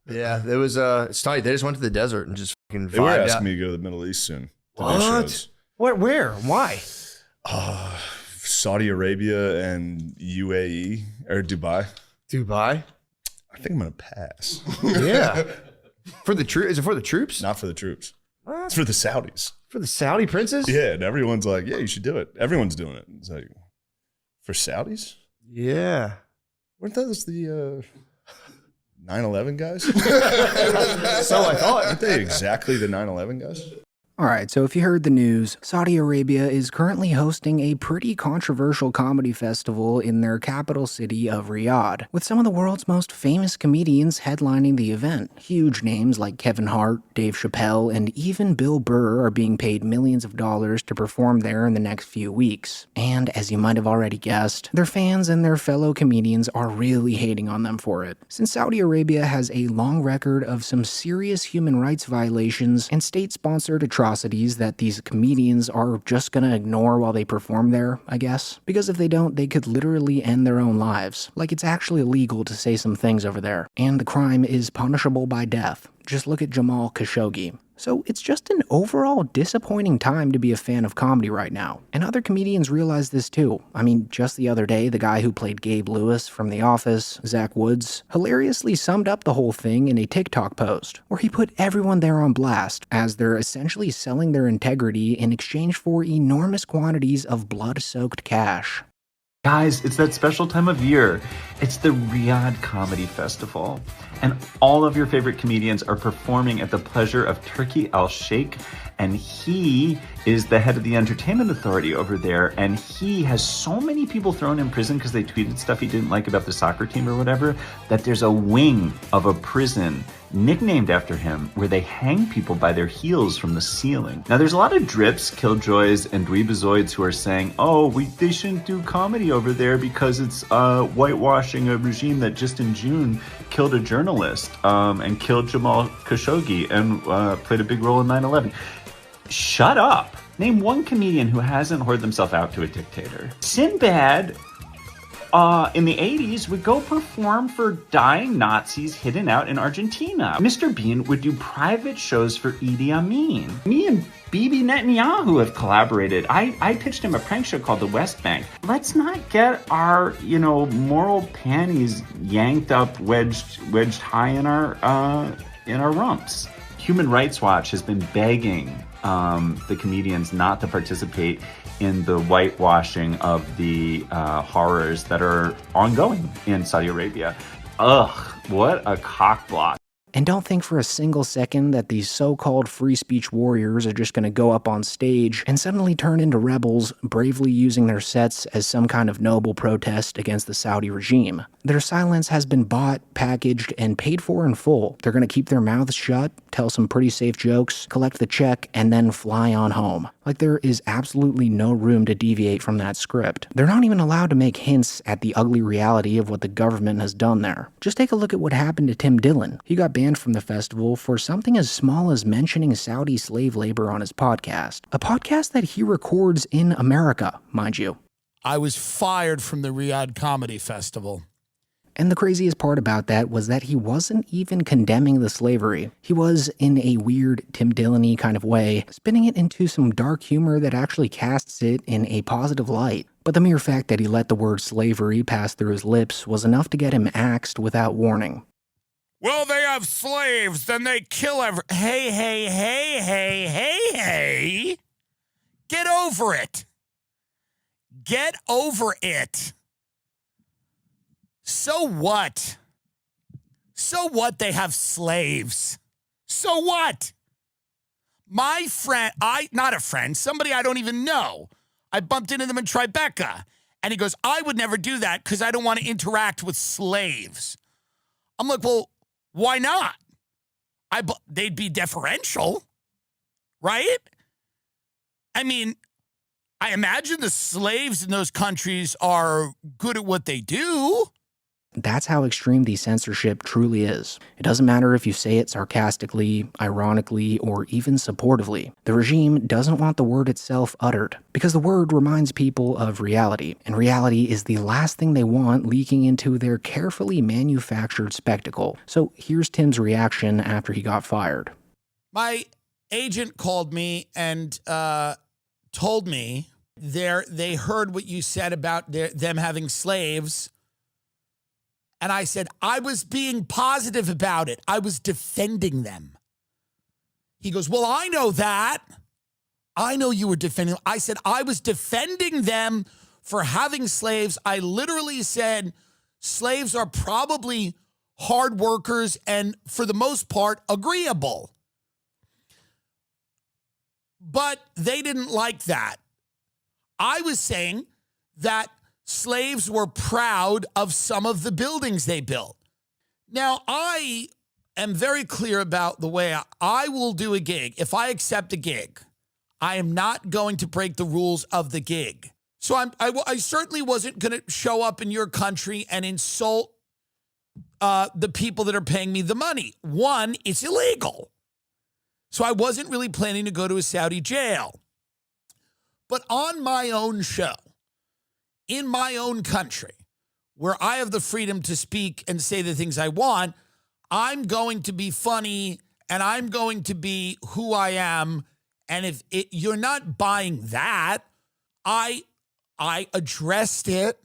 Yeah, there was it's tight. They just went to the desert and just fucking They were vibed asking out. me to go to the Middle East soon. What? Where? Why? Saudi Arabia and UAE or Dubai. Dubai? I think I'm gonna pass. Yeah. For the troops? Is it for the troops? Not for the troops. What? It's for the Saudis. For the Saudi princes? Yeah, and everyone's like, yeah, you should do it. Everyone's doing it. It's like, for Saudis? Yeah. Weren't those the 9/11 guys? So I thought. Aren't they exactly the 9/11 guys? Alright, so if you heard the news, Saudi Arabia is currently hosting a pretty controversial comedy festival in their capital city of Riyadh, with some of the world's most famous comedians headlining the event. Huge names like Kevin Hart, Dave Chappelle, and even Bill Burr are being paid millions of dollars to perform there in the next few weeks. And as you might have already guessed, their fans and their fellow comedians are really hating on them for it. Since Saudi Arabia has a long record of some serious human rights violations and state-sponsored atrocities that these comedians are just gonna ignore while they perform there, I guess. Because if they don't, they could literally end their own lives. Like, it's actually illegal to say some things over there. And the crime is punishable by death. Just look at Jamal Khashoggi. So it's just an overall disappointing time to be a fan of comedy right now. And other comedians realize this too. I mean, just the other day, the guy who played Gabe Lewis from The Office, Zach Woods, hilariously summed up the whole thing in a TikTok post, where he put everyone there on blast, as they're essentially selling their integrity in exchange for enormous quantities of blood-soaked cash. Guys, it's that special time of year. It's the Riyadh Comedy Festival. And all of your favorite comedians are performing at the pleasure of Turki Al-Sheikh. And he is the head of the entertainment authority over there. And he has so many people thrown in prison because they tweeted stuff he didn't like about the soccer team or whatever, that there's a wing of a prison nicknamed after him where they hang people by their heels from the ceiling. Now, there's a lot of drips, killjoys, and dweebazoids who are saying, oh, they shouldn't do comedy over there because it's whitewashing a regime that just in June killed a journalist and killed Jamal Khashoggi and played a big role in 9/11. Shut up. Name one comedian who hasn't whored themselves out to a dictator. Sinbad in the 80s would go perform for dying Nazis hidden out in Argentina. Mr. Bean would do private shows for Idi Amin. Me and Bibi Netanyahu have collaborated. I pitched him a prank show called The West Bank. Let's not get our, moral panties yanked up, wedged high in our rumps. Human Rights Watch has been begging the comedians not to participate in the whitewashing of the horrors that are ongoing in Saudi Arabia. Ugh, what a cockblock. And don't think for a single second that these so-called free speech warriors are just going to go up on stage and suddenly turn into rebels, bravely using their sets as some kind of noble protest against the Saudi regime. Their silence has been bought, packaged, and paid for in full. They're going to keep their mouths shut, tell some pretty safe jokes, collect the check, and then fly on home. Like, there is absolutely no room to deviate from that script. They're not even allowed to make hints at the ugly reality of what the government has done there. Just take a look at what happened to Tim Dillon. He got banned from the festival for something as small as mentioning Saudi slave labor on his podcast. A podcast that he records in America, mind you. I was fired from the Riyadh Comedy Festival. And the craziest part about that was that he wasn't even condemning the slavery. He was, in a weird Tim Dillon-y kind of way, spinning it into some dark humor that actually casts it in a positive light. But the mere fact that he let the word slavery pass through his lips was enough to get him axed without warning. Well, they have slaves, then they kill Hey. Get over it. Get over it. So what? So what they have slaves? So what? My friend, somebody I don't even know, I bumped into them in Tribeca, and he goes, I would never do that because I don't want to interact with slaves. I'm like, well, why not? They'd be deferential, right? I mean, I imagine the slaves in those countries are good at what they do. that's how extreme the censorship truly is. It doesn't matter if you say it sarcastically, ironically, or even supportively. The regime doesn't want the word itself uttered, because the word reminds people of reality, and reality is the last thing they want leaking into their carefully manufactured spectacle. So here's Tim's reaction after he got fired. My agent called me and told me they heard what you said about them having slaves. And I said, I was being positive about it. I was defending them. He goes, well, I know that. I know you were defending them. I said, I was defending them for having slaves. I literally said slaves are probably hard workers and for the most part agreeable. But they didn't like that. I was saying that slaves were proud of some of the buildings they built. Now, I am very clear about the way I will do a gig. If I accept a gig, I am not going to break the rules of the gig. So I certainly wasn't going to show up in your country and insult the people that are paying me the money. One, it's illegal. So I wasn't really planning to go to a Saudi jail. But on my own show, in my own country, where I have the freedom to speak and say the things I want, I'm going to be funny and I'm going to be who I am. And if you're not buying that, I addressed it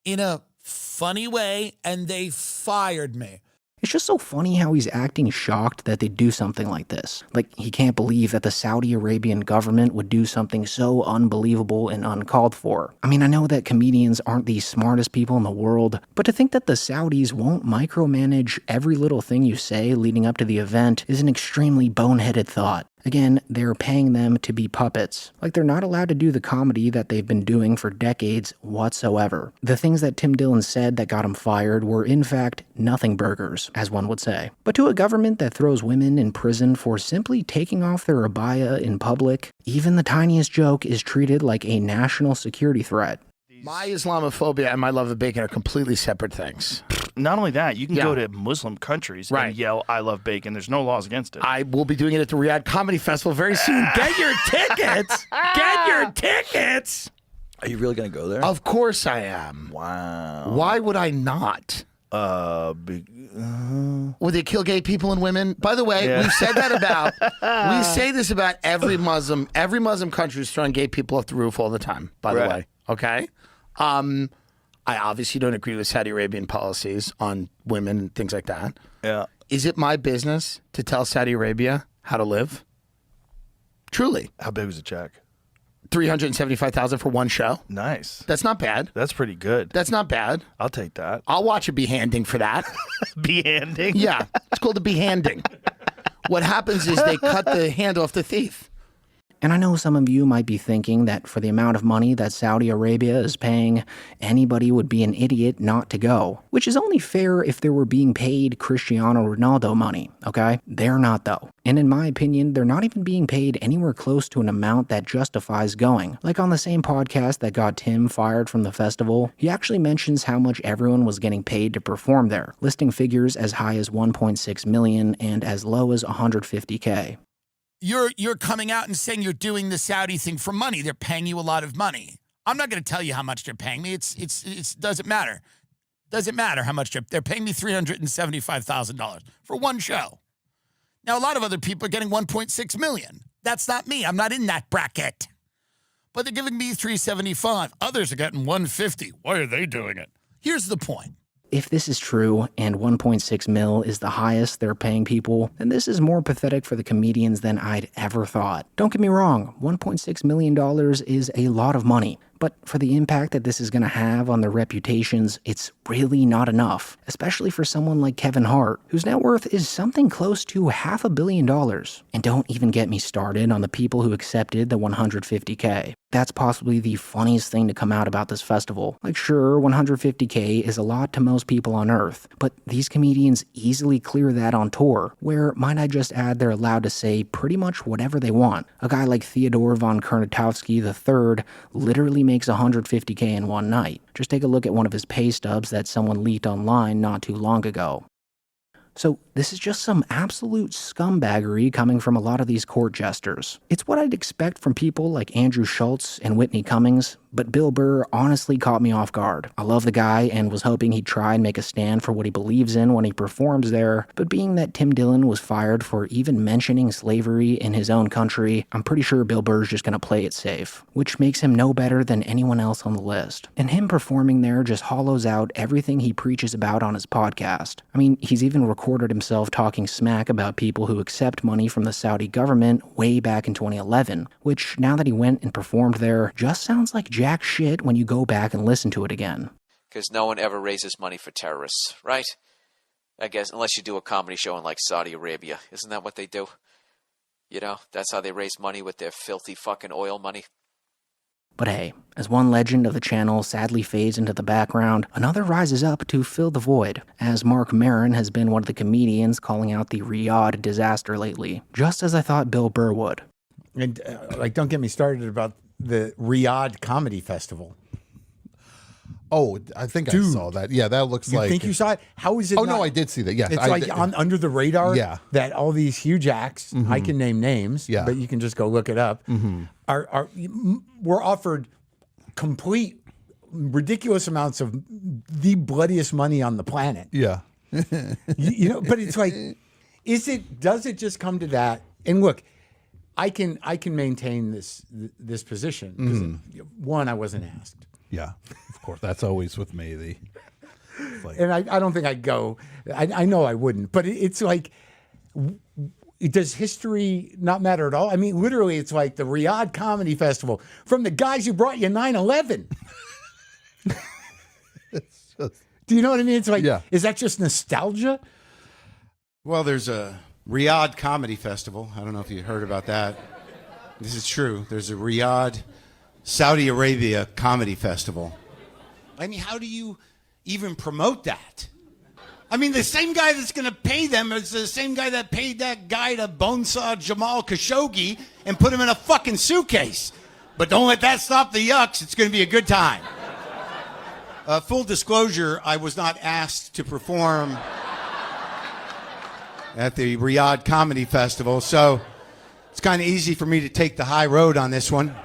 in a funny way and they fired me. It's just so funny how he's acting shocked that they do something like this. Like, he can't believe that the Saudi Arabian government would do something so unbelievable and uncalled for. I mean, I know that comedians aren't the smartest people in the world, but to think that the Saudis won't micromanage every little thing you say leading up to the event is an extremely boneheaded thought. Again, they're paying them to be puppets. Like, they're not allowed to do the comedy that they've been doing for decades whatsoever. The things that Tim Dillon said that got him fired were, in fact, nothing burgers, as one would say. But to a government that throws women in prison for simply taking off their abaya in public, even the tiniest joke is treated like a national security threat. My Islamophobia and my love of bacon are completely separate things. Not only that, you can go to Muslim countries and yell, I love bacon. There's no laws against it. I will be doing it at the Riyadh Comedy Festival very soon. Get your tickets! Get your tickets! Are you really going to go there? Of course I am. Wow. Why would I not? Would they kill gay people and women? By the way, we've said that about, we say this about every Muslim country is throwing gay people off the roof all the time, by the way. Okay? I obviously don't agree with Saudi Arabian policies on women and things like that. Yeah. Is it my business to tell Saudi Arabia how to live? Truly. How big was the check? $375,000 for one show. Nice. That's not bad. That's pretty good. That's not bad. I'll take that. I'll watch a behanding for that. Behanding? Yeah. It's called a behanding. What happens is they cut the hand off the thief. And I know some of you might be thinking that for the amount of money that Saudi Arabia is paying, anybody would be an idiot not to go. Which is only fair if they were being paid Cristiano Ronaldo money, okay? They're not though. And in my opinion, they're not even being paid anywhere close to an amount that justifies going. Like on the same podcast that got Tim fired from the festival, he actually mentions how much everyone was getting paid to perform there, listing figures as high as 1.6 million and as low as 150K. You're coming out and saying you're doing the Saudi thing for money. They're paying you a lot of money. I'm not going to tell you how much they're paying me. It doesn't matter. Doesn't matter how much they're paying me. $375,000 for one show. Now a lot of other people are getting 1.6 million. That's not me. I'm not in that bracket. But they're giving me 375. Others are getting 150. Why are they doing it? Here's the point. If this is true, and 1.6 mil is the highest they're paying people, then this is more pathetic for the comedians than I'd ever thought. Don't get me wrong, $1.6 million is a lot of money. But for the impact that this is going to have on their reputations, it's really not enough, especially for someone like Kevin Hart, whose net worth is something close to $500 million. And don't even get me started on the people who accepted the 150K. That's possibly the funniest thing to come out about this festival. Like, sure, 150K is a lot to most people on Earth, but these comedians easily clear that on tour, where, might I just add, they're allowed to say pretty much whatever they want. A guy like Theodore von Kernatowski III literally makes $150K in one night. Just take a look at one of his pay stubs that someone leaked online not too long ago. So this is just some absolute scumbaggery coming from a lot of these court jesters. It's what I'd expect from people like Andrew Schultz and Whitney Cummings, but Bill Burr honestly caught me off guard. I love the guy and was hoping he'd try and make a stand for what he believes in when he performs there, but being that Tim Dillon was fired for even mentioning slavery in his own country, I'm pretty sure Bill Burr's just gonna play it safe, which makes him no better than anyone else on the list. And him performing there just hollows out everything he preaches about on his podcast. I mean, he's even recorded himself talking smack about people who accept money from the Saudi government way back in 2011, which, now that he went and performed there, just sounds like jack shit when you go back and listen to it again. Because no one ever raises money for terrorists, right? I guess, unless you do a comedy show in like Saudi Arabia. Isn't that what they do? You know, that's how they raise money, with their filthy fucking oil money. But hey, as one legend of the channel sadly fades into the background, another rises up to fill the void, as Marc Maron has been one of the comedians calling out the Riyadh disaster lately, just as I thought Bill Burr would. And don't get me started about the Riyadh Comedy Festival. Oh, I think I saw that. Yeah, that looks like... You think you saw it? How is it no, I did see that, yes. It's under the radar that all these huge acts, I can name names, but you can just go look it up, were offered complete, ridiculous amounts of the bloodiest money on the planet. Yeah. you know, but it's like, does it just come to that? And look, I can maintain this position. One, I wasn't asked. Yeah, of course. That's always with me. And I don't think I'd go. I know I wouldn't. But it's like, does history not matter at all? I mean, literally, it's like the Riyadh Comedy Festival from the guys who brought you 9/11. Do you know what I mean? It's like, is that just nostalgia? Well, there's a Riyadh Comedy Festival. I don't know if you heard about that. This is true. There's a Riyadh, Saudi Arabia Comedy Festival. I mean, how do you even promote that? I mean, the same guy that's going to pay them is the same guy that paid that guy to bonesaw Jamal Khashoggi and put him in a fucking suitcase. But don't let that stop the yucks. It's going to be a good time. Full disclosure, I was not asked to perform at the Riyadh Comedy Festival, so it's kind of easy for me to take the high road on this one.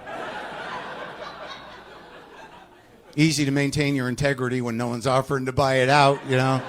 Easy to maintain your integrity when no one's offering to buy it out, you know?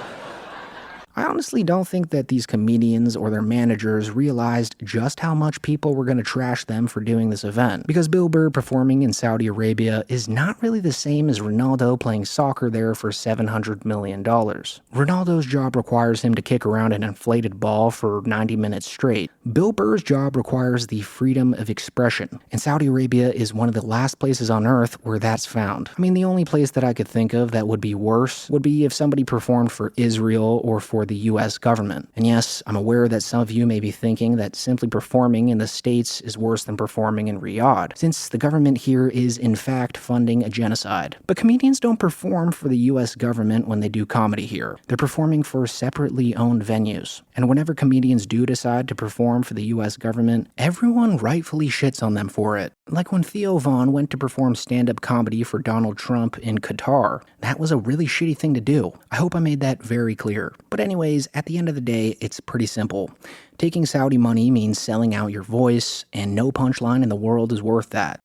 I honestly don't think that these comedians or their managers realized just how much people were going to trash them for doing this event, because Bill Burr performing in Saudi Arabia is not really the same as Ronaldo playing soccer there for $700 million. Ronaldo's job requires him to kick around an inflated ball for 90 minutes straight. Bill Burr's job requires the freedom of expression, and Saudi Arabia is one of the last places on earth where that's found. I mean, the only place that I could think of that would be worse would be if somebody performed for Israel or for the US government. And yes, I'm aware that some of you may be thinking that simply performing in the States is worse than performing in Riyadh, since the government here is in fact funding a genocide. But comedians don't perform for the US government when they do comedy here. They're performing for separately owned venues. And whenever comedians do decide to perform for the US government, everyone rightfully shits on them for it. Like when Theo Von went to perform stand-up comedy for Donald Trump in Qatar. That was a really shitty thing to do. I hope I made that very clear. But anyways, at the end of the day, it's pretty simple. Taking Saudi money means selling out your voice, and no punchline in the world is worth that.